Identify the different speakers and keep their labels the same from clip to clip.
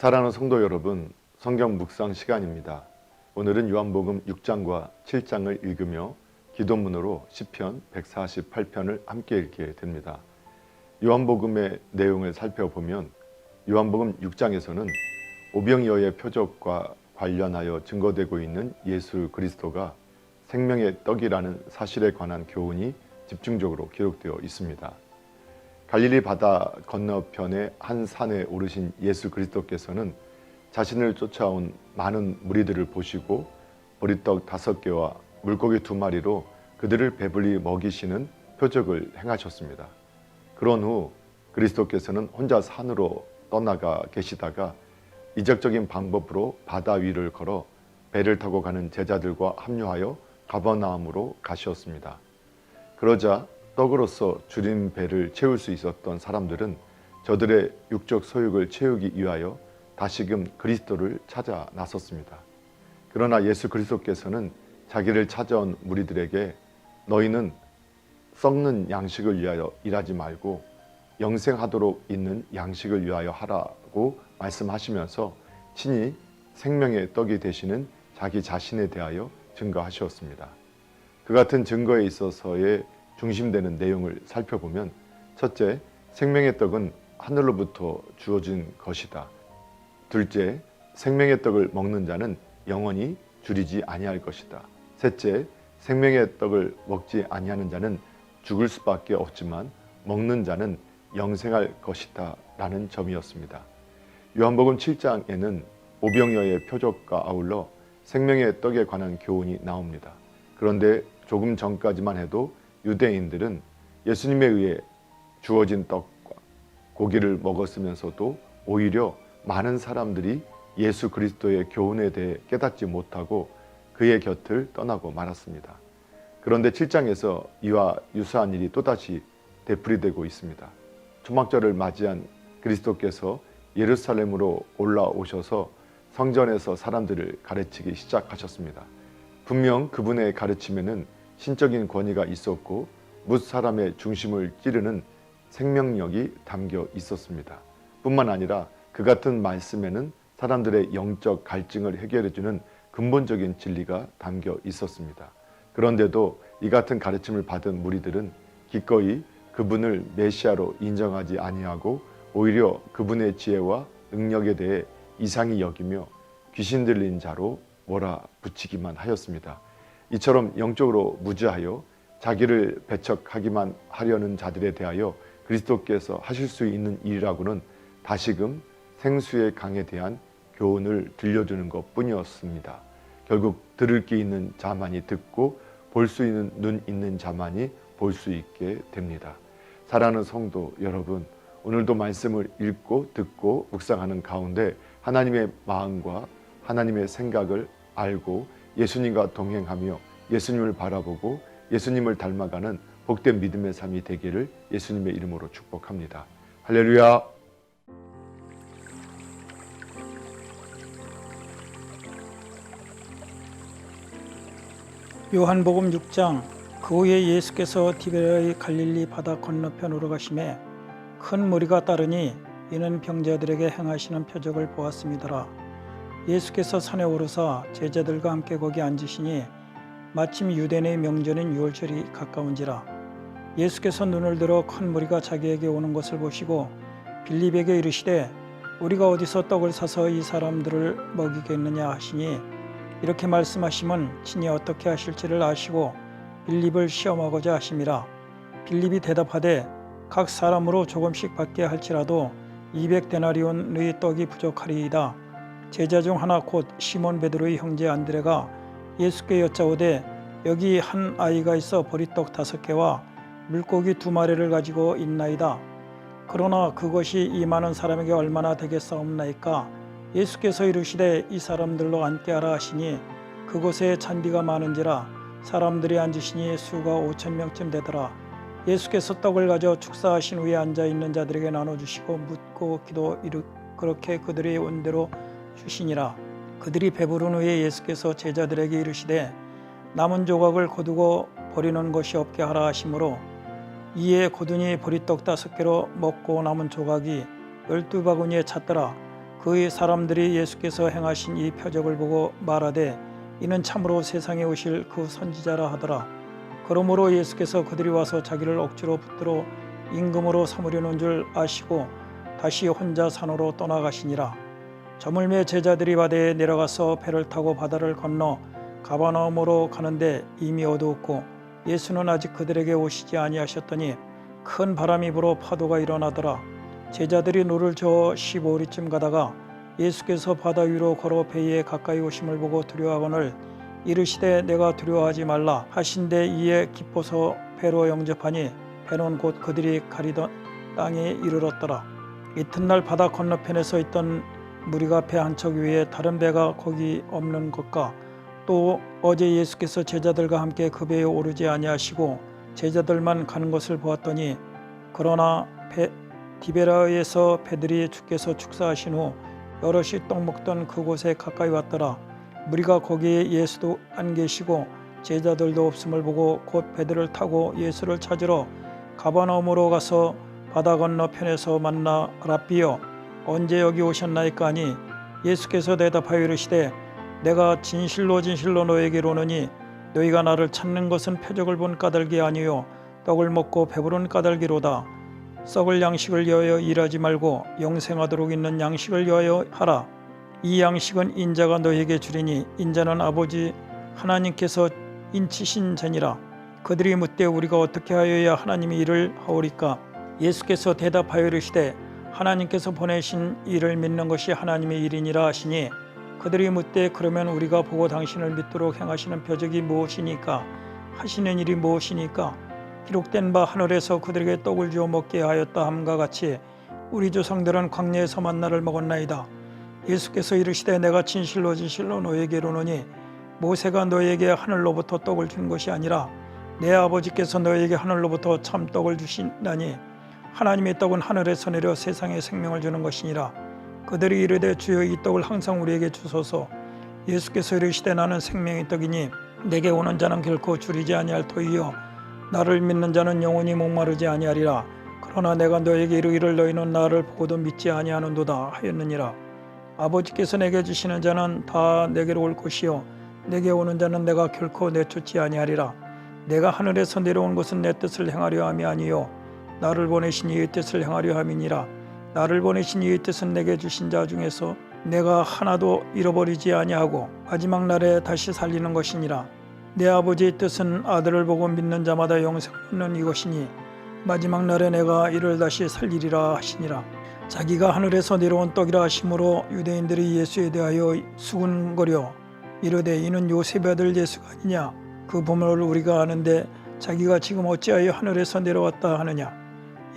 Speaker 1: 사랑하는 성도 여러분, 성경 묵상 시간입니다. 오늘은 요한복음 6장과 7장을 읽으며 기도문으로 시편 148편을 함께 읽게 됩니다. 요한복음의 내용을 살펴보면 요한복음 6장에서는 오병이어의 표적과 관련하여 증거되고 있는 예수 그리스도가 생명의 떡이라는 사실에 관한 교훈이 집중적으로 기록되어 있습니다. 갈릴리 바다 건너편의 한 산에 오르신 예수 그리스도께서는 자신을 쫓아온 많은 무리들을 보시고 보리떡 5개와 물고기 2마리로 그들을 배불리 먹이시는 표적을 행하셨습니다. 그런 후 그리스도께서는 혼자 산으로 떠나가 계시다가 이적적인 방법으로 바다 위를 걸어 배를 타고 가는 제자들과 합류하여 가버나움으로 가셨습니다. 그러자 떡으로서 줄인 배를 채울 수 있었던 사람들은 저들의 육적 소욕을 채우기 위하여 다시금 그리스도를 찾아 나섰습니다. 그러나 예수 그리스도께서는 자기를 찾아온 무리들에게 너희는 썩는 양식을 위하여 일하지 말고 영생하도록 있는 양식을 위하여 하라고 말씀하시면서 친히 생명의 떡이 되시는 자기 자신에 대하여 증거하셨습니다. 그 같은 증거에 있어서의 중심되는 내용을 살펴보면 첫째, 생명의 떡은 하늘로부터 주어진 것이다. 둘째, 생명의 떡을 먹는 자는 영원히 줄이지 아니할 것이다. 셋째, 생명의 떡을 먹지 아니하는 자는 죽을 수밖에 없지만 먹는 자는 영생할 것이다 라는 점이었습니다. 요한복음 7장에는 오병이어의 표적과 아울러 생명의 떡에 관한 교훈이 나옵니다. 그런데 조금 전까지만 해도 유대인들은 예수님에 의해 주어진 떡과 고기를 먹었으면서도 오히려 많은 사람들이 예수 그리스도의 교훈에 대해 깨닫지 못하고 그의 곁을 떠나고 말았습니다. 그런데 7장에서 이와 유사한 일이 또다시 되풀이되고 있습니다. 초막절을 맞이한 그리스도께서 예루살렘으로 올라오셔서 성전에서 사람들을 가르치기 시작하셨습니다. 분명 그분의 가르침에는 신적인 권위가 있었고 뭇 사람의 중심을 찌르는 생명력이 담겨 있었습니다. 뿐만 아니라 그 같은 말씀에는 사람들의 영적 갈증을 해결해주는 근본적인 진리가 담겨 있었습니다. 그런데도 이 같은 가르침을 받은 무리들은 기꺼이 그분을 메시아로 인정하지 아니하고 오히려 그분의 지혜와 능력에 대해 이상히 여기며 귀신 들린 자로 몰아붙이기만 하였습니다. 이처럼 영적으로 무지하여 자기를 배척하기만 하려는 자들에 대하여 그리스도께서 하실 수 있는 일이라고는 다시금 생수의 강에 대한 교훈을 들려주는 것뿐이었습니다. 결국 들을 귀 있는 자만이 듣고 볼 수 있는 눈 있는 자만이 볼 수 있게 됩니다. 사랑하는 성도 여러분, 오늘도 말씀을 읽고 듣고 묵상하는 가운데 하나님의 마음과 하나님의 생각을 알고 예수님과 동행하며 예수님을 바라보고 예수님을 닮아가는 복된 믿음의 삶이 되기를 예수님의 이름으로 축복합니다. 할렐루야.
Speaker 2: 요한복음 6장. 그 후에 예수께서 디베랴의 갈릴리 바다 건너편으로 가심에 큰 무리가 따르니 이는 병자들에게 행하시는 표적을 보았음이더라. 예수께서 산에 오르사 제자들과 함께 거기 앉으시니 마침 유대인의 명절인 유월절이 가까운지라. 예수께서 눈을 들어 큰 무리가 자기에게 오는 것을 보시고 빌립에게 이르시되 우리가 어디서 떡을 사서 이 사람들을 먹이겠느냐 하시니 이렇게 말씀하심은 친히 어떻게 하실지를 아시고 빌립을 시험하고자 하심이라. 빌립이 대답하되 각 사람으로 조금씩 받게 할지라도 200데나리온의 떡이 부족하리이다. 제자 중 하나 곧 시몬 베드로의 형제 안드레가 예수께 여짜오되 여기 한 아이가 있어 보리떡 5개와 물고기 2마리를 가지고 있나이다. 그러나 그것이 이 많은 사람에게 얼마나 되겠사옵나이까. 예수께서 이르시되 이 사람들로 앉게 하라 하시니 그곳에 잔디가 많은지라 사람들이 앉으시니 수가 5,000명쯤 되더라. 예수께서 떡을 가져 축사하신 후에 앉아있는 자들에게 나눠주시고 묻고 기도 그렇게 그들이 온 대로 주시니라. 그들이 배부른 후에 예수께서 제자들에게 이르시되 남은 조각을 거두고 버리는 것이 없게 하라 하시므로 이에 거두니 보리떡 5개로 먹고 남은 조각이 12바구니에 찼더라. 그 사람들이 예수께서 행하신 이 표적을 보고 말하되 이는 참으로 세상에 오실 그 선지자라 하더라. 그러므로 예수께서 그들이 와서 자기를 억지로 붙들어 임금으로 삼으려는 줄 아시고 다시 혼자 산으로 떠나가시니라. 저물매 제자들이 바다에 내려가서 배를 타고 바다를 건너 가버나움으로 가는데 이미 어두웠고 예수는 아직 그들에게 오시지 아니하셨더니 큰 바람이 불어 파도가 일어나더라. 제자들이 노를 저어 15리쯤 가다가 예수께서 바다 위로 걸어 배에 가까이 오심을 보고 두려워하거늘 이르시되 내가 두려워하지 말라 하신데 이에 기뻐서 배로 영접하니 배는 곧 그들이 가리던 땅에 이르렀더라. 이튿날 바다 건너편에 서 있던 무리가 배 한 척 위에 다른 배가 거기 없는 것과 또 어제 예수께서 제자들과 함께 그 배에 오르지 아니하시고 제자들만 가는 것을 보았더니 그러나 디베라에서 배들이 주께서 축사하신 후 여럿이 떡 먹던 그곳에 가까이 왔더라. 무리가 거기에 예수도 안 계시고 제자들도 없음을 보고 곧 배들을 타고 예수를 찾으러 가버나움으로 가서 바다 건너편에서 만나 랍비여 언제 여기 오셨나이까 하니 예수께서 대답하여 이르시되 내가 진실로 진실로 너에게 이르노니 너희가 나를 찾는 것은 표적을 본 까닭이 아니요 떡을 먹고 배부른 까닭이로다. 썩을 양식을 위하여 일하지 말고 영생하도록 있는 양식을 위하여 하라. 이 양식은 인자가 너희에게 주리니 인자는 아버지 하나님께서 인치신 자니라. 그들이 묻되 우리가 어떻게 하여야 하나님의 일을 하오리까? 예수께서 대답하여 이르시되 하나님께서 보내신 일을 믿는 것이 하나님의 일이니라 하시니 그들이 묻되 그러면 우리가 보고 당신을 믿도록 행하시는 표적이 무엇이니까? 하시는 일이 무엇이니까? 기록된 바 하늘에서 그들에게 떡을 주어 먹게 하였다 함과 같이 우리 조상들은 광야에서 만나를 먹었나이다. 예수께서 이르시되 내가 진실로 진실로 너에게 이르노니 모세가 너에게 하늘로부터 떡을 준 것이 아니라 내 아버지께서 너에게 하늘로부터 참 떡을 주시나니 하나님의 떡은 하늘에서 내려 세상에 생명을 주는 것이니라. 그들이 이르되 주여 이 떡을 항상 우리에게 주소서. 예수께서 이르시되 나는 생명의 떡이니 내게 오는 자는 결코 줄이지 아니할 터이요 나를 믿는 자는 영원히 목마르지 아니하리라. 그러나 내가 너에게 이르기를 너희는 나를 보고도 믿지 아니하는도다 하였느니라. 아버지께서 내게 주시는 자는 다 내게로 올 것이요 내게 오는 자는 내가 결코 내쫓지 아니하리라. 내가 하늘에서 내려온 것은 내 뜻을 행하려 함이 아니요 나를 보내신 이의 뜻을 행하려 함이니라. 나를 보내신 이의 뜻은 내게 주신 자 중에서 내가 하나도 잃어버리지 아니하고 마지막 날에 다시 살리는 것이니라. 내 아버지의 뜻은 아들을 보고 믿는 자마다 영생을 얻는 이것이니 마지막 날에 내가 이를 다시 살리리라 하시니라. 자기가 하늘에서 내려온 떡이라 하심으로 유대인들이 예수에 대하여 수군거려 이르되 이는 요셉의 아들 예수가 아니냐? 그 부모를 우리가 아는데 자기가 지금 어찌하여 하늘에서 내려왔다 하느냐?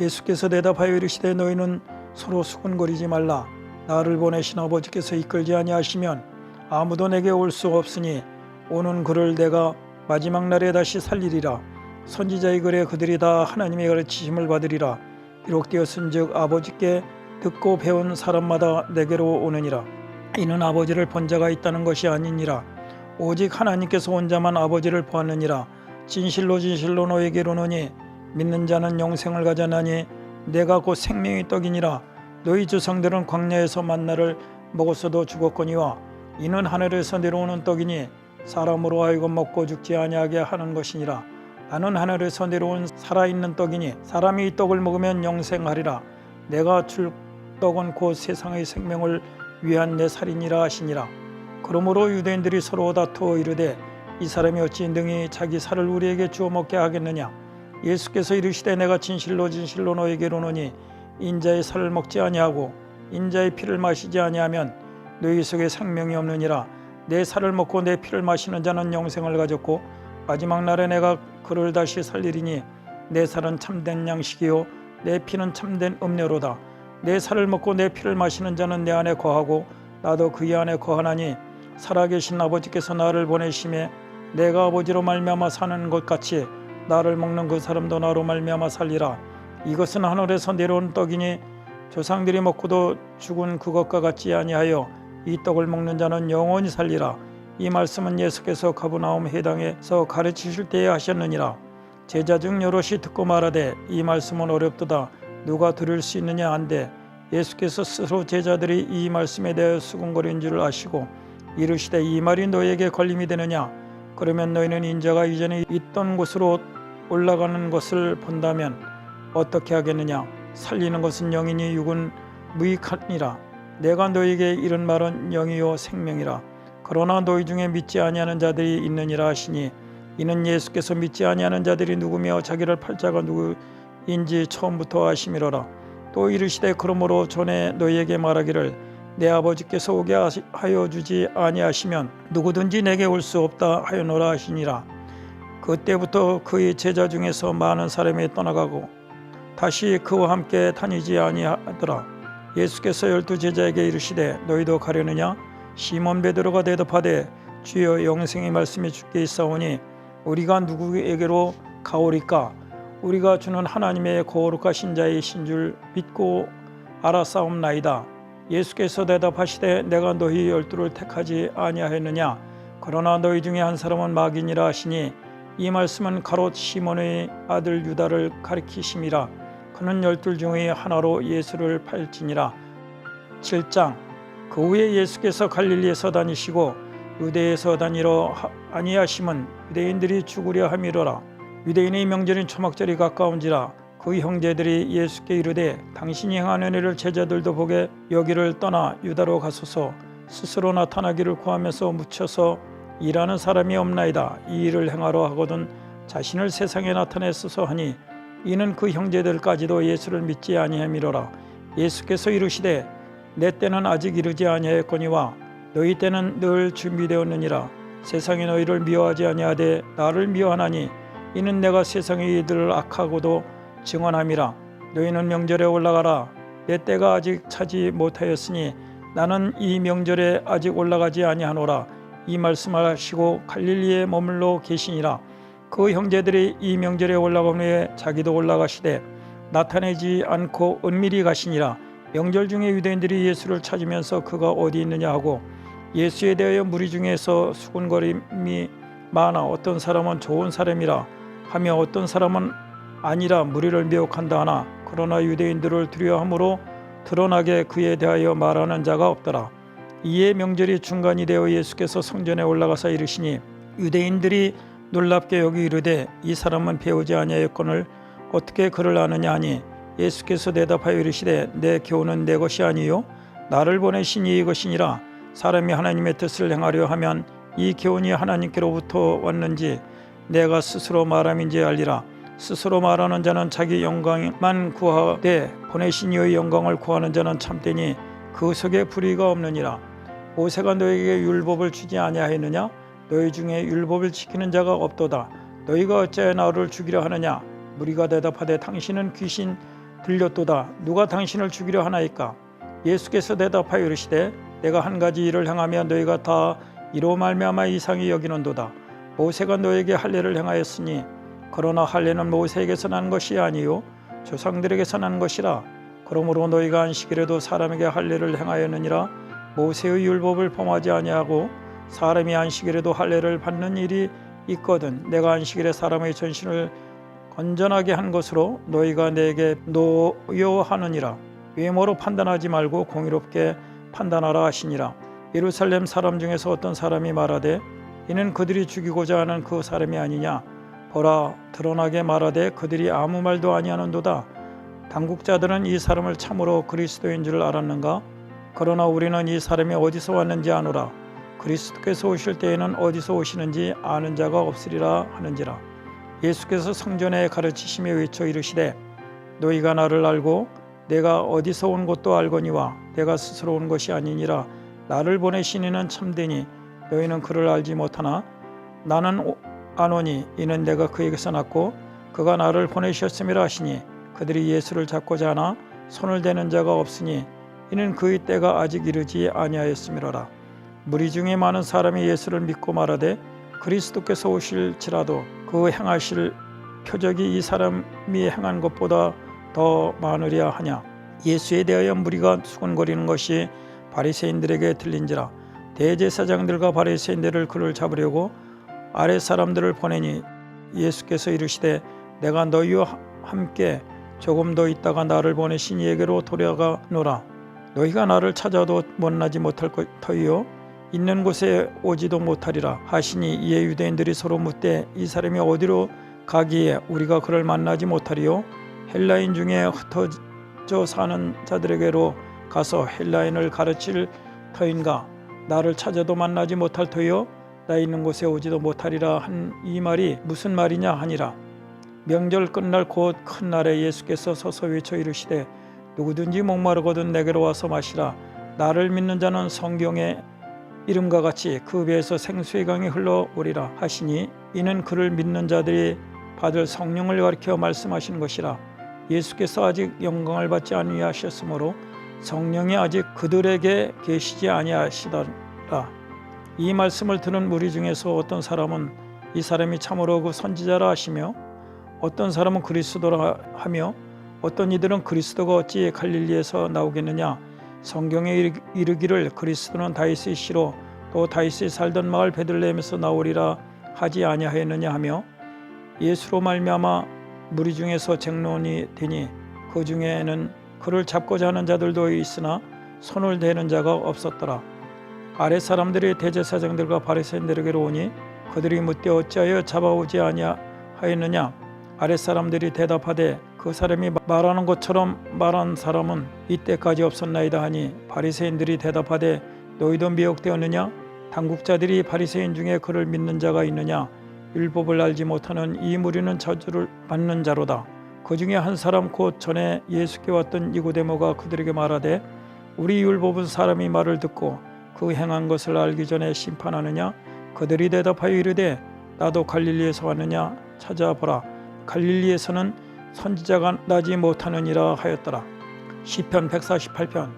Speaker 2: 예수께서 대답하여 이르시되 너희는 서로 수군거리지 말라. 나를 보내신 아버지께서 이끌지 아니하시면 아무도 내게 올 수 없으니 오는 그를 내가 마지막 날에 다시 살리리라. 선지자의 글에 그들이 다 하나님의 가르치심을 받으리라. 기록되었은즉 아버지께 듣고 배운 사람마다 내게로 오느니라. 이는 아버지를 본 자가 있다는 것이 아니니라. 오직 하나님께서 온 자만 아버지를 보았느니라. 진실로 진실로 너에게 이르노니 믿는 자는 영생을 가져나니 내가 곧 생명의 떡이니라. 너희 조상들은 광야에서 만나를 먹었어도 죽었거니와 이는 하늘에서 내려오는 떡이니 사람으로 하여금 먹고 죽지 아니하게 하는 것이니라. 나는 하늘에서 내려온 살아있는 떡이니 사람이 이 떡을 먹으면 영생하리라. 내가 줄 떡은 곧 세상의 생명을 위한 내 살이니라 하시니라. 그러므로 유대인들이 서로 다투어 이르되 이 사람이 어찌 능히 자기 살을 우리에게 주어 먹게 하겠느냐? 예수께서 이르시되 내가 진실로 진실로 너에게 이르노니 인자의 살을 먹지 아니하고 인자의 피를 마시지 아니하면 너희 속에 생명이 없느니라. 내 살을 먹고 내 피를 마시는 자는 영생을 가졌고 마지막 날에 내가 그를 다시 살리리니 내 살은 참된 양식이요 내 피는 참된 음료로다. 내 살을 먹고 내 피를 마시는 자는 내 안에 거하고 나도 그의 안에 거하나니 살아계신 아버지께서 나를 보내심에 내가 아버지로 말미암아 사는 것 같이 나를 먹는 그 사람도 나로 말미암아 살리라. 이것은 하늘에서 내려온 떡이니 조상들이 먹고도 죽은 그것과 같지 아니하여 이 떡을 먹는 자는 영원히 살리라. 이 말씀은 예수께서 가버나움 회당에서 가르치실 때에 하셨느니라. 제자 중 여럿이 듣고 말하되 이 말씀은 어렵도다. 누가 들을 수 있느냐 한데 예수께서 스스로 제자들이 이 말씀에 대하여 수군거린 줄 아시고 이르시되 이 말이 너희에게 걸림이 되느냐? 그러면 너희는 인자가 이전에 있던 곳으로 올라가는 것을 본다면 어떻게 하겠느냐? 살리는 것은 영이니 육은 무익하니라. 내가 너희에게 이른 말은 영이요 생명이라. 그러나 너희 중에 믿지 아니하는 자들이 있느니라 하시니 이는 예수께서 믿지 아니하는 자들이 누구며 자기를 팔 자가 누구인지 처음부터 아심이로라. 또 이르시되 그러므로 전에 너희에게 말하기를 내 아버지께서 오게 하여 주지 아니하시면 누구든지 내게 올 수 없다 하여노라 하시니라. 그때부터 그의 제자 중에서 많은 사람이 떠나가고 다시 그와 함께 다니지 아니하더라. 예수께서 12 제자에게 이르시되 너희도 가려느냐? 시몬 베드로가 대답하되 주여 영생의 말씀이 주께 있사오니 우리가 누구에게로 가오리까? 우리가 주는 하나님의 거룩하신 자이신 줄 믿고 알았사옵나이다. 예수께서 대답하시되 내가 너희 12를 택하지 아니하였느냐? 그러나 너희 중에 한 사람은 마귀니라 하시니 이 말씀은 가롯 시몬의 아들 유다를 가리키심이라. 그는 12 중의 하나로 예수를 팔지니라. 7장. 그 후에 예수께서 갈릴리에서 다니시고 유대에서 다니러 아니하심은 유대인들이 죽으려 함이로라. 유대인의 명절인 초막절이 가까운지라. 그 형제들이 예수께 이르되 당신이 행하는 일을 제자들도 보게 여기를 떠나 유다로 가소서. 스스로 나타나기를 구하면서 묻혀서 일하는 사람이 없나이다. 이 일을 행하러 하거든 자신을 세상에 나타냈소서 하니 이는 그 형제들까지도 예수를 믿지 아니함이로라. 예수께서 이르시되 내 때는 아직 이르지 아니하였거니와 너희 때는 늘 준비되었느니라. 세상이 너희를 미워하지 아니하되 나를 미워하나니 이는 내가 세상의 이들을 악하고도 증언함이라. 너희는 명절에 올라가라. 내 때가 아직 차지 못하였으니 나는 이 명절에 아직 올라가지 아니하노라. 이 말씀을 하시고 갈릴리에 머물러 계시니라. 그 형제들이 이 명절에 올라간 후에 자기도 올라가시되 나타내지 않고 은밀히 가시니라. 명절 중에 유대인들이 예수를 찾으면서 그가 어디 있느냐 하고 예수에 대하여 무리 중에서 수군거림이 많아 어떤 사람은 좋은 사람이라 하며 어떤 사람은 아니라 무리를 미혹한다 하나 그러나 유대인들을 두려워함으로 드러나게 그에 대하여 말하는 자가 없더라. 이에 명절이 중간이 되어 예수께서 성전에 올라가서 이르시니 유대인들이 놀랍게 여기 이르되 이 사람은 배우지 아니하였거늘 어떻게 그를 아느냐 하니 예수께서 대답하여 이르시되 내 교훈은 내 것이 아니요 나를 보내신 이의 것이니라. 사람이 하나님의 뜻을 행하려 하면 이 교훈이 하나님께로부터 왔는지 내가 스스로 말함인지 알리라. 스스로 말하는 자는 자기 영광만 구하되 보내신 이의 영광을 구하는 자는 참되니 그 속에 불의가 없느니라. 모세가 너에게 율법을 주지 아니하였느냐? 너희 중에 율법을 지키는 자가 없도다. 너희가 어찌하여 나를 죽이려 하느냐? 무리가 대답하되 당신은 귀신 들렸도다. 누가 당신을 죽이려 하나이까? 예수께서 대답하여 이르시되 내가 한 가지 일을 행하며 너희가 다 이로 말미암아 이상히 여기는도다. 모세가 너에게 할례를 행하였으니 그러나 할례는 모세에게서 난 것이 아니요 조상들에게서 난 것이라. 그러므로 너희가 안식일에도 사람에게 할례를 행하였느니라. 모세의 율법을 범하지 아니하고 사람이 안식일에도 할례를 받는 일이 있거든 내가 안식일에 사람의 전신을 건전하게 한 것으로 너희가 내게 노여하느니라. 외모로 판단하지 말고 공의롭게 판단하라 하시니라. 예루살렘 사람 중에서 어떤 사람이 말하되 이는 그들이 죽이고자 하는 그 사람이 아니냐. 보라 드러나게 말하되 그들이 아무 말도 아니하는도다. 당국자들은 이 사람을 참으로 그리스도인 줄 알았는가? 그러나 우리는 이 사람이 어디서 왔는지 아노라. 그리스도께서 오실 때에는 어디서 오시는지 아는 자가 없으리라 하는지라. 예수께서 성전에 가르치시며 외쳐 이르시되 너희가 나를 알고 내가 어디서 온 것도 알거니와 내가 스스로 온 것이 아니니라. 나를 보내신 이는 참되니 너희는 그를 알지 못하나 나는 아노니 이는 내가 그에게서 났고 그가 나를 보내셨음이라 하시니 그들이 예수를 잡고자 하나 손을 대는 자가 없으니 이는 그의 때가 아직 이르지 아니하였음이로라. 무리 중에 많은 사람이 예수를 믿고 말하되 그리스도께서 오실지라도 그 행하실 표적이 이 사람이 행한 것보다 더 많으랴 하냐. 예수에 대하여 무리가 수군거리는 것이 바리새인들에게 들린지라. 대제사장들과 바리새인들을 그를 잡으려고 아랫 사람들을 보내니 예수께서 이르시되 내가 너희와 함께 조금 더 있다가 나를 보내신 이에게로 돌아가노라. 너희가 나를 찾아도 만나지 못할 터이요 있는 곳에 오지도 못하리라 하시니, 이에 유대인들이 서로 묻되 이 사람이 어디로 가기에 우리가 그를 만나지 못하리요? 헬라인 중에 흩어져 사는 자들에게로 가서 헬라인을 가르칠 터인가? 나를 찾아도 만나지 못할 터이요 나 있는 곳에 오지도 못하리라 한 이 말이 무슨 말이냐 하니라. 명절 끝날 곧 큰 날에 예수께서 서서 외쳐 이르시되 누구든지 목마르거든 내게로 와서 마시라. 나를 믿는 자는 성경의 이름과 같이 그 배에서 생수의 강이 흘러오리라 하시니, 이는 그를 믿는 자들이 받을 성령을 가리켜 말씀하신 것이라. 예수께서 아직 영광을 받지 아니하셨으므로 성령이 아직 그들에게 계시지 아니하시더라. 이 말씀을 들은 무리 중에서 어떤 사람은 이 사람이 참으로 그 선지자라 하시며, 어떤 사람은 그리스도라 하며, 어떤 이들은 그리스도가 어찌 갈릴리에서 나오겠느냐, 성경에 이르기를 그리스도는 다윗의 씨로 또 다윗이 살던 마을 베들레헴에서 나오리라 하지 아니하였느냐 하며, 예수로 말미암아 무리 중에서 쟁론이 되니 그 중에는 그를 잡고자 하는 자들도 있으나 손을 대는 자가 없었더라. 아랫 사람들이 대제사장들과 바리새인들에게로 오니 그들이 묻되 어찌하여 잡아오지 아니하였느냐. 아랫 사람들이 대답하되 그 사람이 말하는 것처럼 말한 사람은 이때까지 없었나이다 하니, 바리새인들이 대답하되 너희도 미혹되었느냐? 당국자들이 바리새인 중에 그를 믿는 자가 있느냐? 율법을 알지 못하는 이 무리는 저주를 받는 자로다. 그 중에 한 사람 곧 전에 예수께 왔던 니고데모가 그들에게 말하되 우리 율법은 사람이 말을 듣고 그 행한 것을 알기 전에 심판하느냐? 그들이 대답하여 이르되 나도 갈릴리에서 왔느냐? 찾아보라. 갈릴리에서는 선지자가 나지 못하느니라 하였더라. 시편 148편.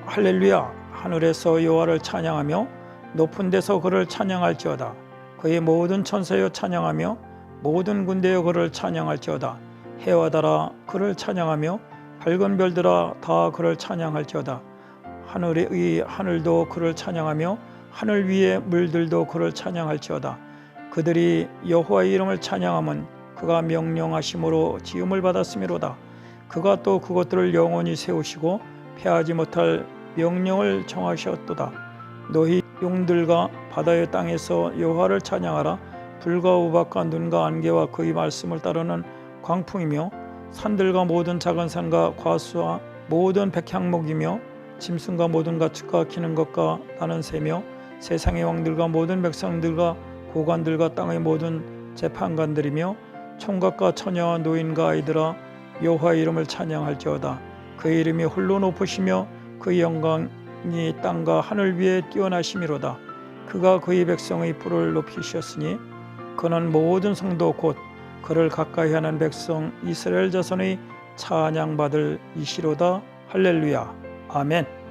Speaker 2: 할렐루야. 하늘에서 여호와를 찬양하며 높은 데서 그를 찬양할지어다. 그의 모든 천사여 찬양하며 모든 군대여 그를 찬양할지어다. 해와 달아 그를 찬양하며 밝은 별들아 다 그를 찬양할지어다. 하늘의 하늘도 그를 찬양하며 하늘 위의 물들도 그를 찬양할지어다. 그들이 여호와의 이름을 찬양함은 그가 명령하심으로 지음을 받았음이로다. 그가 또 그것들을 영원히 세우시고 패하지 못할 명령을 정하셨도다. 너희 용들과 바다의 땅에서 여호와를 찬양하라. 불과 우박과 눈과 안개와 그의 말씀을 따르는 광풍이며 산들과 모든 작은 산과 과수와 모든 백향목이며 짐승과 모든 가축과 기는 것과 나는 새며 세상의 왕들과 모든 백성들과 고관들과 땅의 모든 재판관들이며 총각과 처녀와 노인과 아이들아 여호와의 이름을 찬양할지어다. 그의 이름이 홀로 높으시며 그의 영광이 땅과 하늘 위에 뛰어나심이로다. 그가 그의 백성의 뿔을 높이셨으니 그는 모든 성도 곧 그를 가까이 하는 백성 이스라엘 자손의 찬양받을 이시로다. 할렐루야. 아멘.